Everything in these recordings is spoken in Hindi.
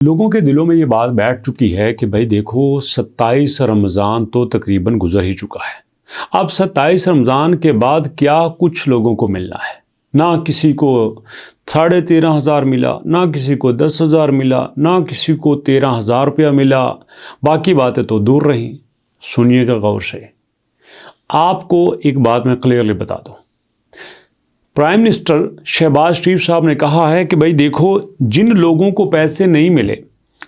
लोगों के दिलों में ये बात बैठ चुकी है कि भाई देखो 27 रमज़ान तो तकरीबन गुजर ही चुका है। अब 27 रमज़ान के बाद क्या कुछ लोगों को मिलना है। ना किसी को 13,500 मिला, ना किसी को 10,000 मिला, ना किसी को 13,000 रुपया मिला। बाकी बातें तो दूर रहीं। सुनिएगा गौर से। आपको एक बात मैं क्लियरली बता दूँ। प्राइम मिनिस्टर शहबाज शरीफ साहब ने कहा है कि भाई देखो, जिन लोगों को पैसे नहीं मिले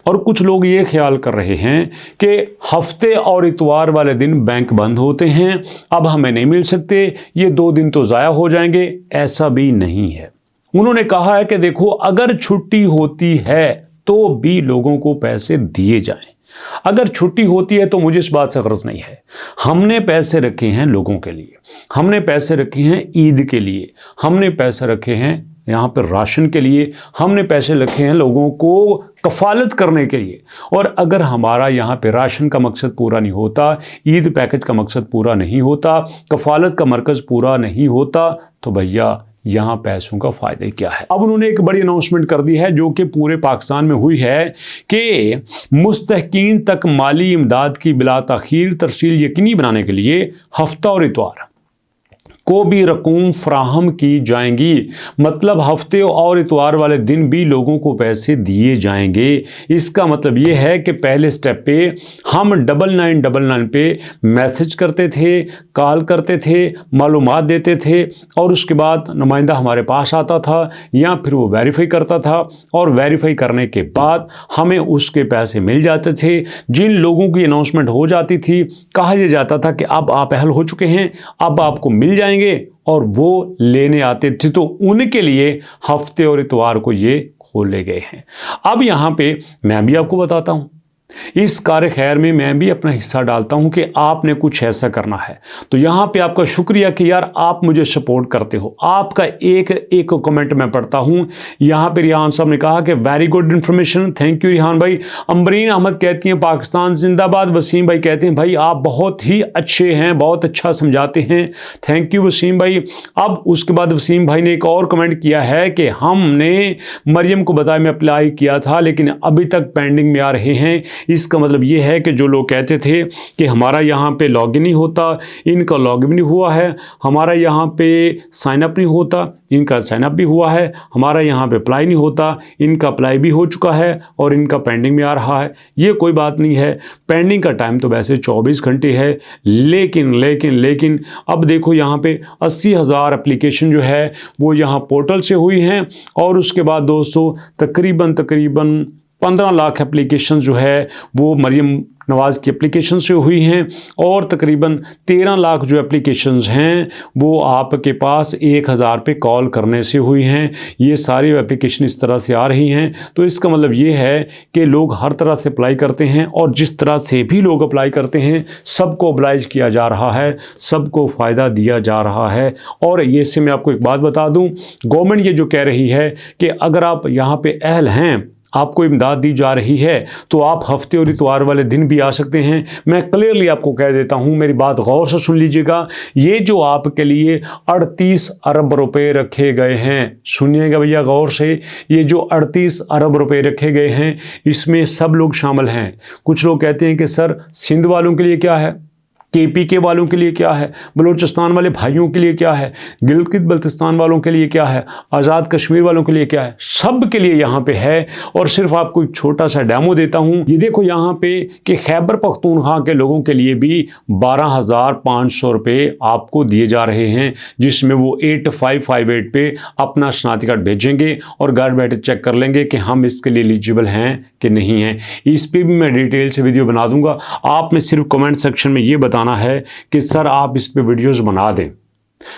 और कुछ लोग ये ख्याल कर रहे हैं कि हफ्ते और इतवार वाले दिन बैंक बंद होते हैं, अब हमें नहीं मिल सकते, ये 2 दिन तो ज़ाया हो जाएंगे, ऐसा भी नहीं है। उन्होंने कहा है कि देखो, अगर छुट्टी होती है तो भी लोगों को पैसे दिए जाएं। अगर छुट्टी होती है तो मुझे इस बात से गर्ज नहीं है। हमने पैसे रखे हैं लोगों के लिए, हमने पैसे रखे हैं ईद के लिए, हमने पैसे रखे हैं यहाँ पर राशन के लिए, हमने पैसे रखे हैं लोगों को कफालत करने के लिए। और अगर हमारा यहाँ पे राशन का मकसद पूरा नहीं होता, ईद पैकेज का मकसद पूरा नहीं होता, कफालत का मरकज़ पूरा नहीं होता, तो भैया यहाँ पैसों का फ़ायदा क्या है। अब उन्होंने एक बड़ी अनाउंसमेंट कर दी है जो कि पूरे पाकिस्तान में हुई है कि मुस्तहकीन तक माली इमदाद की बिला ताख़ीर तरसील यकीनी बनाने के लिए हफ्ता और इतवार को भी रकूम फ्राहम की जाएंगी। मतलब हफ्ते और इतवार वाले दिन भी लोगों को पैसे दिए जाएंगे। इसका मतलब ये है कि पहले स्टेप पे हम 9999 पे मैसेज करते थे, कॉल करते थे, मालूमात देते थे और उसके बाद नुमाइंदा हमारे पास आता था या फिर वो वेरीफाई करता था और वेरीफाई करने के बाद हमें उसके पैसे मिल जाते थे। जिन लोगों की अनाउंसमेंट हो जाती थी, कहा यह जाता था कि अब आप अहल हो चुके हैं, अब आपको मिल जाएंगे, और वो लेने आते थे। तो उनके लिए हफ्ते और इतवार को ये खोले गए हैं। अब यहाँ पे मैं भी आपको बताता हूँ, इस कार्य खैर में मैं भी अपना हिस्सा डालता हूं कि आपने कुछ ऐसा करना है। तो यहां पे आपका शुक्रिया कि यार आप मुझे सपोर्ट करते हो। आपका एक कमेंट मैं पढ़ता हूं। यहां पे रिहान साहब ने कहा कि very good information, thank you Rihan भाई। अम्बरीन अहमद कहती हैं पाकिस्तान जिंदाबाद। वसीम भाई कहते हैं भाई आप बहुत ही अच्छे हैं, बहुत अच्छा समझाते हैं, थैंक यू वसीम भाई। अब उसके बाद वसीम भाई ने एक और कमेंट किया है कि हमने मरियम को बताया, मैं अप्लाई किया था लेकिन अभी तक पेंडिंग में आ रहे हैं। इसका मतलब ये है कि जो लोग कहते थे कि हमारा यहाँ पे लॉगिन नहीं होता, इनका लॉगिन नहीं हुआ है, हमारा यहाँ पे साइन अप नहीं होता, इनका साइन अप भी हुआ है, हमारा यहाँ पे अप्लाई नहीं होता, इनका अप्लाई भी हो चुका है और इनका पेंडिंग में आ रहा है। ये कोई बात नहीं है। पेंडिंग का टाइम तो वैसे 24 घंटे है, लेकिन अब देखो यहाँ पे 80,000 एप्लीकेशन जो है वो यहाँ पोर्टल से हुई हैं और उसके बाद दोस्तों तकरीबन 15 लाख एप्लीकेशन जो है वो मरियम नवाज़ की एप्लीकेशन से हुई हैं और तकरीबन 13 लाख जो एप्लीकेशंस हैं वो आपके पास 1,000 पे कॉल करने से हुई हैं। ये सारी एप्लीकेशन इस तरह से आ रही हैं। तो इसका मतलब ये है कि लोग हर तरह से अप्लाई करते हैं और जिस तरह से भी लोग अप्लाई करते हैं सबको oblige किया जा रहा है, सबको फ़ायदा दिया जा रहा है। और ये इससे मैं आपको एक बात बता दूँ, गवर्नमेंट ये जो कह रही है कि अगर आप यहाँ पर अहल हैं, आपको इमदाद दी जा रही है तो आप हफ्ते और इतवार वाले दिन भी आ सकते हैं। मैं क्लियरली आपको कह देता हूं, मेरी बात गौर से सुन लीजिएगा। ये जो आपके लिए 38 अरब रुपए रखे गए हैं, सुनिएगा भैया गौर से, ये जो 38 अरब रुपए रखे गए हैं इसमें सब लोग शामिल हैं। कुछ लोग कहते हैं कि सर सिंध वालों के लिए क्या है, KPK वालों के लिए क्या है, बलूचिस्तान वाले भाइयों के लिए क्या है, गिलगित बल्तिस्तान वालों के लिए क्या है, आज़ाद कश्मीर वालों के लिए क्या है, सब के लिए यहाँ पे है। और सिर्फ आपको एक छोटा सा डेमो देता हूँ। ये देखो यहाँ पे कि खैबर पख्तूनख्वा के लोगों के लिए भी 12,500 रुपये आपको दिए जा रहे हैं, जिसमें वो 8558 पे अपना शनाख्ती कार्ड भेजेंगे और घर बैठे चेक कर लेंगे कि हम इसके लिए एलिजिबल हैं कि नहीं हैं। इस पर भी मैं डिटेल से वीडियो बना दूंगा। आप में सिर्फ कमेंट सेक्शन में ये बताना है कि सर आप इस पे वीडियोस बना दें।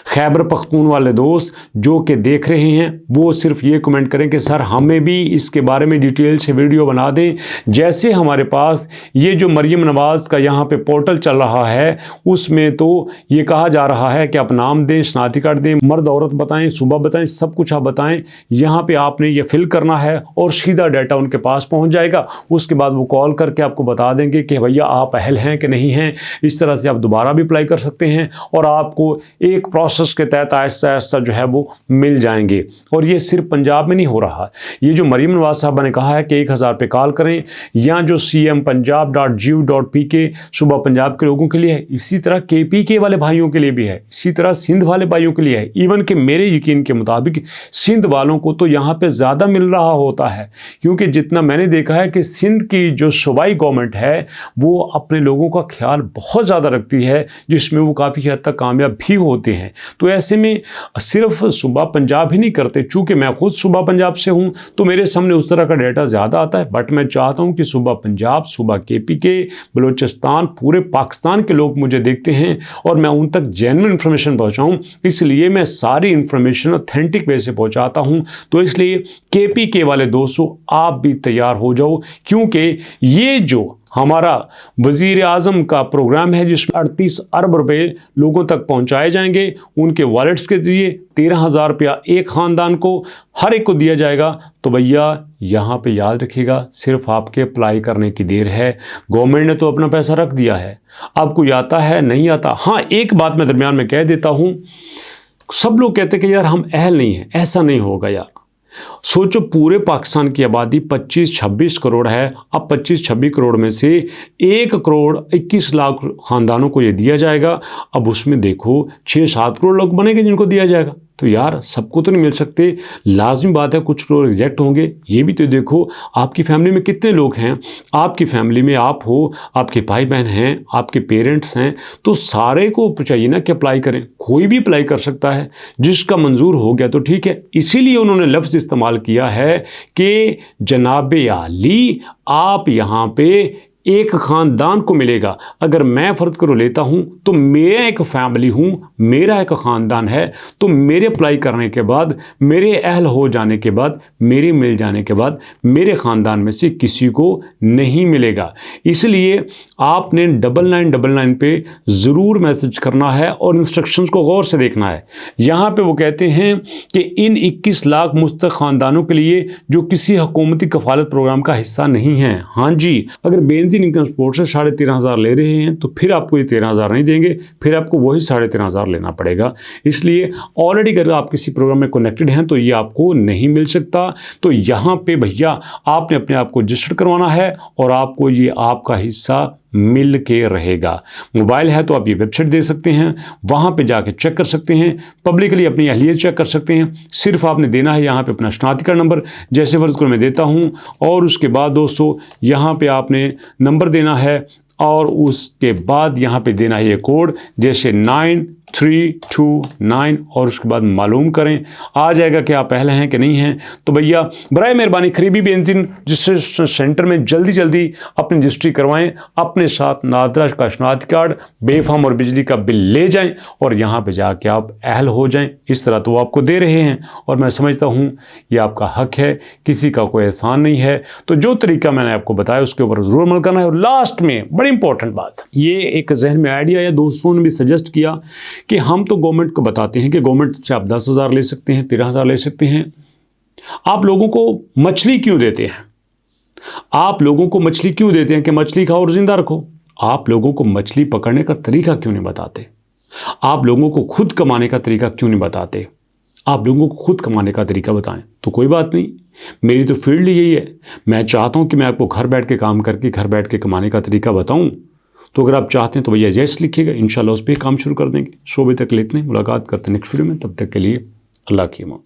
खैबर पख्तून वाले दोस्त जो कि देख रहे हैं वो सिर्फ ये कमेंट करें कि सर हमें भी इसके बारे में डिटेल से वीडियो बना दें। जैसे हमारे पास ये जो मरियम नवाज़ का यहाँ पे पोर्टल चल रहा है उसमें तो ये कहा जा रहा है कि आप नाम दें, शनाख्ती कार्ड दें, मर्द औरत बताएं, सुबह बताएं, सब कुछ आप बताएं। यहाँ पे आपने ये फिल करना है और सीधा डाटा उनके पास पहुँच जाएगा। उसके बाद वो कॉल करके आपको बता देंगे कि भैया आप अहल हैं कि नहीं हैं। इस तरह से आप दोबारा भी अप्लाई कर सकते हैं और आपको 1 प्रोसेस के तहत आहिस्ता आहिस्ता जो है वो मिल जाएंगे। और ये सिर्फ पंजाब में नहीं हो रहा, ये जो मरीम नवाज साहबा ने कहा है कि 1000 पे कॉल करें, या जो cmpunjab.gov.pk सुबह पंजाब के लोगों के लिए है, इसी तरह KPK वाले भाइयों के लिए भी है, इसी तरह सिंध वाले भाइयों के लिए है। इवन कि मेरे यकीन के मुताबिक सिंध वालों को तो यहाँ पे ज़्यादा मिल रहा होता है, क्योंकि जितना मैंने देखा है कि सिंध की जो सूबाई गवर्नमेंट है वो अपने लोगों का ख्याल बहुत ज़्यादा रखती है, जिसमें वो काफ़ी हद तक कामयाब भी होते हैं। तो ऐसे में सिर्फ सूबा पंजाब ही नहीं करते, चूँकि मैं खुद सूबा पंजाब से हूँ तो मेरे सामने उस तरह का डेटा ज़्यादा आता है, बट मैं चाहता हूँ कि सूबा पंजाब, सूबा KPK, बलूचिस्तान, पूरे पाकिस्तान के लोग मुझे देखते हैं और मैं उन तक जेन्युइन इन्फॉर्मेशन पहुँचाऊँ, इसलिए मैं सारी इन्फॉर्मेशन ऑथेंटिक वे से पहुँचाता हूँ। तो इसलिए KPK वाले दोस्तों आप भी तैयार हो जाओ, क्योंकि ये जो हमारा वज़ीर आज़म का प्रोग्राम है जिसमें 38 अरब रुपए लोगों तक पहुंचाए जाएंगे उनके वॉलेट्स के जरिए, 13,000 रुपया एक ख़ानदान को हर एक को दिया जाएगा। तो भैया यहाँ पे याद रखिएगा, सिर्फ आपके अप्लाई करने की देर है। गवर्नमेंट ने तो अपना पैसा रख दिया है, अब कोई आता है नहीं आता। हाँ, एक बात मैं दरमियान में कह देता हूँ, सब लोग कहते हैं कि यार हम अहल नहीं हैं, ऐसा नहीं होगा यार। सोचो पूरे पाकिस्तान की आबादी 25-26 करोड़ है, अब 25-26 करोड़ में से 1 करोड़ 21 लाख ख़ानदानों को ये दिया जाएगा। अब उसमें देखो 6-7 करोड़ लोग बनेंगे जिनको दिया जाएगा, तो यार सबको तो नहीं मिल सकते, लाजमी बात है कुछ लोग रिजेक्ट होंगे। ये भी तो देखो आपकी फैमिली में कितने लोग हैं, आपकी फैमिली में आप हो, आपके भाई बहन हैं, आपके पेरेंट्स हैं, तो सारे को चाहिए ना कि अप्लाई करें। कोई भी अप्लाई कर सकता है, जिसका मंजूर हो गया तो ठीक है। इसीलिए उन्होंने लफ्ज़ इस्तेमाल किया है कि जनाब आली आप यहाँ पे एक ख़ानदान को मिलेगा। अगर मैं फ़र्ज़ करो लेता हूँ तो मैं एक फैमिली हूँ, मेरा एक ख़ानदान है, तो मेरे अप्लाई करने के बाद, मेरे अहल हो जाने के बाद, मेरे मिल जाने के बाद मेरे ख़ानदान में से किसी को नहीं मिलेगा। इसलिए आपने 9999 पे ज़रूर मैसेज करना है और इंस्ट्रक्शंस को गौर से देखना है। यहाँ पे वो कहते हैं कि इन 21 लाख मुस्तक ख़ानदानों के लिए जो किसी हुकूमती कफ़ालत प्रोग्राम का हिस्सा नहीं है। हाँ जी, अगर बेनजीर इनकम सपोर्ट से 13,500 ले रहे हैं तो फिर आपको ये 13,000 नहीं देंगे, फिर आपको वही 13,500 लेना पड़ेगा। इसलिए ऑलरेडी अगर आप किसी प्रोग्राम में कनेक्टेड हैं तो ये आपको नहीं मिल सकता। तो यहाँ पे भैया आपने अपने आप को रजिस्टर करवाना है और आपको ये आपका हिस्सा मिल के रहेगा। मोबाइल है तो आप ये वेबसाइट देख सकते हैं, वहाँ पे जाके चेक कर सकते हैं, पब्लिकली अपनी अहलियत चेक कर सकते हैं। सिर्फ आपने देना है यहाँ पे अपना शनाख्ती कार्ड नंबर, जैसे फर्ज को मैं देता हूँ, और उसके बाद दोस्तों यहाँ पे आपने नंबर देना है और उसके बाद यहाँ पे देना है ये कोड, जैसे 9329 और उसके बाद मालूम करें, आ जाएगा कि आप पहले हैं कि नहीं हैं। तो भैया बराए मेहरबानी करीबी बेंजीन रजिस्ट्रेशन सेंटर में जल्दी जल्दी अपनी रजिस्ट्री करवाएं, अपने साथ नादरा का शनाख्ती कार्ड, बेफाम और बिजली का बिल ले जाएं और यहाँ पे जाके आप अहल हो जाएं। इस तरह तो वो आपको दे रहे हैं और मैं समझता हूँ ये आपका हक है, किसी का कोई एहसान नहीं है। तो जो तरीका मैंने आपको बताया उसके ऊपर ज़रूर अमल करना है। और लास्ट में बड़ी इंपॉर्टेंट बात, ये एक जहन में आइडिया या दोस्तों ने भी सजेस्ट किया कि हम तो गवर्नमेंट को बताते हैं कि गवर्नमेंट से आप 10,000 ले सकते हैं, 13,000 ले सकते हैं, आप लोगों को मछली क्यों देते हैं? आप लोगों को मछली क्यों देते हैं कि मछली खाओ और जिंदा रखो? आप लोगों को मछली पकड़ने का तरीका क्यों नहीं बताते? आप लोगों को खुद कमाने का तरीका क्यों नहीं बताते? आप लोगों को खुद कमाने का तरीका बताएं। तो कोई बात नहीं, मेरी तो फील्ड यही है, मैं चाहता हूं कि मैं आपको घर बैठ के काम करके घर बैठ के कमाने का तरीका बताऊं। तो अगर आप चाहते हैं तो भैया यस लिखिएगा, इंशाल्लाह उस पर काम शुरू कर देंगे। शोबे तक लेते हैं, मुलाकात करते हैं नेक्स्ट वीडियो में। तब तक के लिए अल्लाह की अमान।